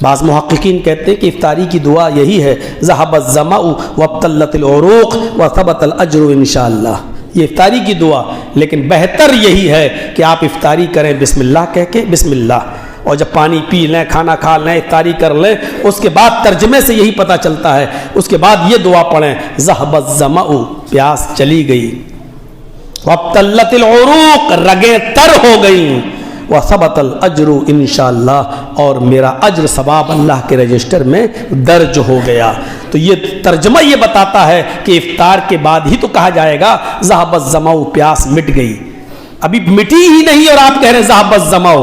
بعض محققین کہتے ہیں کہ افطاری کی دعا یہی ہے، ذہب الظمأ وابتلت العروق وثبت الاجر انشاءاللہ، یہ افطاری کی دعا۔ لیکن بہتر یہی ہے کہ آپ افطاری کریں بسم اللہ کہہ کے، بسم اللہ، اور جب پانی پی لیں، کھانا کھا لیں، افطاری کر لیں، اس کے بعد ترجمے سے یہی پتہ چلتا ہے، اس کے بعد یہ دعا پڑھیں، ذہب الظمأ، پیاس چلی گئی، وابتلت العروق، رگیں تر ہو گئیں، وثبت الاجر انشاءاللہ، اور میرا اجر ثواب اللہ کے رجسٹر میں درج ہو گیا۔ تو یہ ترجمہ یہ بتاتا ہے کہ افطار کے بعد ہی تو کہا جائے گا ذہب الظمأ، پیاس مٹ گئی، ابھی مٹی ہی نہیں اور آپ کہہ رہے ہیں ذہب الظمأ۔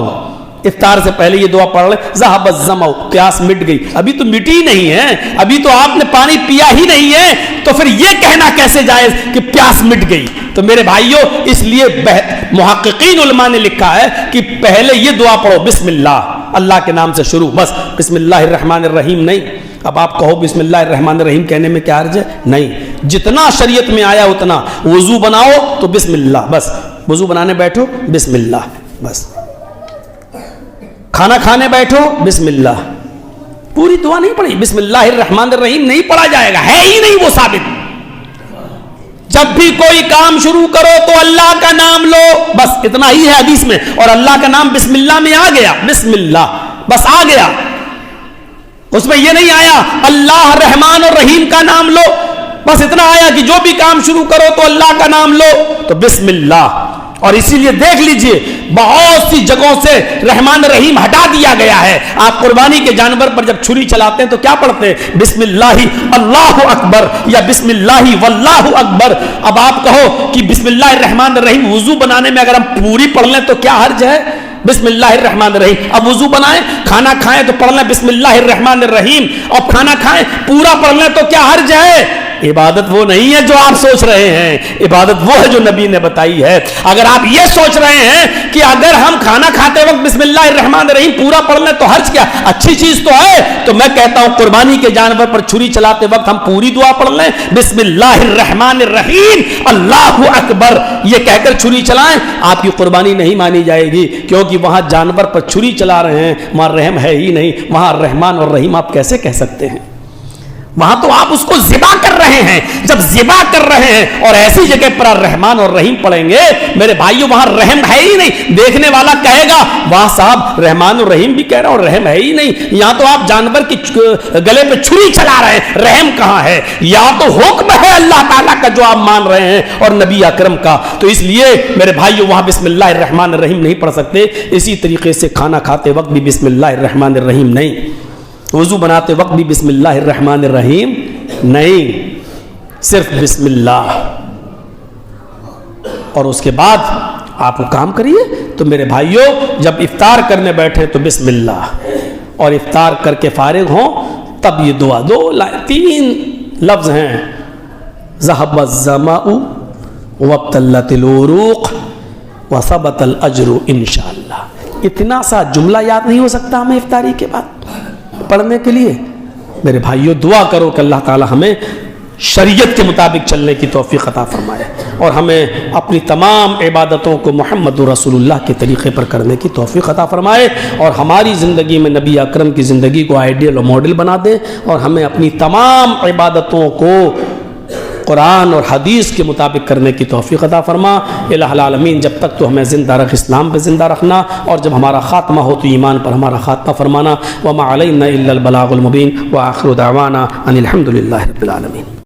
افطار سے پہلے یہ دعا پڑھ لیں، ذہب الظمأ، پیاس مٹ گئی، ابھی تو مٹی نہیں ہے، ابھی تو آپ نے پانی پیا ہی نہیں ہے، تو پھر یہ کہنا کیسے جائز کہ پیاس مٹ گئی؟ تو میرے بھائیوں، اس لیے محققین علماء نے لکھا ہے کہ پہلے یہ دعا پڑھو، بسم اللہ، اللہ کے نام سے شروع، بس بسم اللہ الرحمن الرحیم نہیں۔ اب آپ کہو بسم اللہ الرحمن الرحیم کہنے میں کیا حرج ہے؟ نہیں، جتنا شریعت میں آیا اتنا۔ وضو بناؤ تو بسم اللہ، بس وضو بنانے بیٹھو بسم اللہ، بس کھانا کھانے بیٹھو بسم اللہ، پوری دعا نہیں پڑھی، بسم اللہ الرحمن الرحیم نہیں پڑھا جائے گا، ہے ہی نہیں وہ ثابت۔ جب بھی کوئی کام شروع کرو تو اللہ کا نام لو، بس اتنا ہی ہے حدیث میں، اور اللہ کا نام بسم اللہ میں آ گیا، بسم اللہ بس آ گیا، اس میں یہ نہیں آیا اللہ رحمان اور رحیم کا نام لو، بس اتنا آیا کہ جو بھی کام شروع کرو تو اللہ کا نام لو، تو بسم اللہ۔ اور اسی لیے دیکھ لیجئے بہت سی جگہوں سے رحمان رحیم ہٹا دیا گیا ہے۔ آپ قربانی کے جانور پر جب چھری چلاتے ہیں تو کیا پڑھتے ہیں؟ بسم اللہ اللہ اکبر، یا بسم اللہ واللہ اکبر۔ اب آپ کہو کہ بسم اللہ الرحمن الرحیم وضو بنانے میں اگر ہم پوری پڑھ لیں تو کیا حرج ہے؟ بسم اللہ الرحمن الرحیم۔ اب وضو بنائیں، کھانا کھائیں تو پڑھ لیں بسم اللہ الرحمن الرحیم، اور کھانا کھائیں پورا پڑھ لیں تو کیا حرج ہے؟ عبادت وہ نہیں ہے جو آپ سوچ رہے ہیں، عبادت وہ ہے جو نبی نے بتائی ہے۔ اگر آپ یہ سوچ رہے ہیں کہ اگر ہم کھانا کھاتے وقت بسم اللہ الرحمن الرحیم پورا پڑھ لیں تو حرج کیا، اچھی چیز تو ہے، تو میں کہتا ہوں قربانی کے جانور پر چھری چلاتے وقت ہم پوری دعا پڑھ لیں، بسم اللہ الرحمن الرحیم اللہ اکبر، یہ کہہ کر چھری چلائیں، آپ کی قربانی نہیں مانی جائے گی، کیونکہ وہاں جانور پر چھری چلا رہے ہیں، وہاں رحم ہے ہی نہیں، وہاں رحمان اور رحیم آپ کیسے کہہ سکتے ہیں؟ وہاں تو آپ اس کو ذبح کر رہے ہیں، جب ذبح کر رہے ہیں اور ایسی جگہ پر رحمان اور رحیم پڑھیں گے میرے بھائیو، وہاں رحم ہے ہی نہیں۔ دیکھنے والا کہے گا واہ صاحب رحمان اور رحیم بھی کہہ رہا اور رحم ہے ہی نہیں، یہاں تو آپ جانور کی گلے پہ چھری چلا رہے ہیں، رحم کہاں ہے؟ یا تو حکم ہے اللہ تعالیٰ کا جو آپ مان رہے ہیں اور نبی اکرم کا، تو اس لیے میرے بھائیو وہاں بسم اللہ الرحمن الرحیم نہیں پڑھ سکتے۔ اسی طریقے سے کھانا کھاتے وقت بھی بسم اللہ الرحمن الرحیم نہیں، وضو بناتے وقت بھی بسم اللہ الرحمن الرحیم نہیں، صرف بسم اللہ۔ اور اس کے بعد آپ کام کریے۔ تو میرے بھائیوں، جب افطار کرنے بیٹھے تو بسم اللہ، اور افطار کر کے فارغ ہوں تب یہ دعا، تین لفظ ہیں، ذہب الظمأ وابتلت العروق وثبت الاجر انشاءاللہ۔ اتنا سا جملہ یاد نہیں ہو سکتا ہمیں افطاری کے بعد پڑھنے کے لیے؟ میرے بھائیوں دعا کرو کہ اللہ تعالی ہمیں شریعت کے مطابق چلنے کی توفیق عطا فرمائے، اور ہمیں اپنی تمام عبادتوں کو محمد رسول اللہ کے طریقے پر کرنے کی توفیق عطا فرمائے، اور ہماری زندگی میں نبی اکرم کی زندگی کو آئیڈیل اور ماڈل بنا دے، اور ہمیں اپنی تمام عبادتوں کو قرآن اور حدیث کے مطابق کرنے کی توفیق عطا فرما الہ العالمین۔ جب تک تو ہمیں زندہ رکھ، اسلام پہ زندہ رکھنا، اور جب ہمارا خاتمہ ہو تو ایمان پر ہمارا خاتمہ فرمانا۔ وما علینا الا البلاغ المبین، وآخر دعوانا ان الحمد للہ رب العالمین۔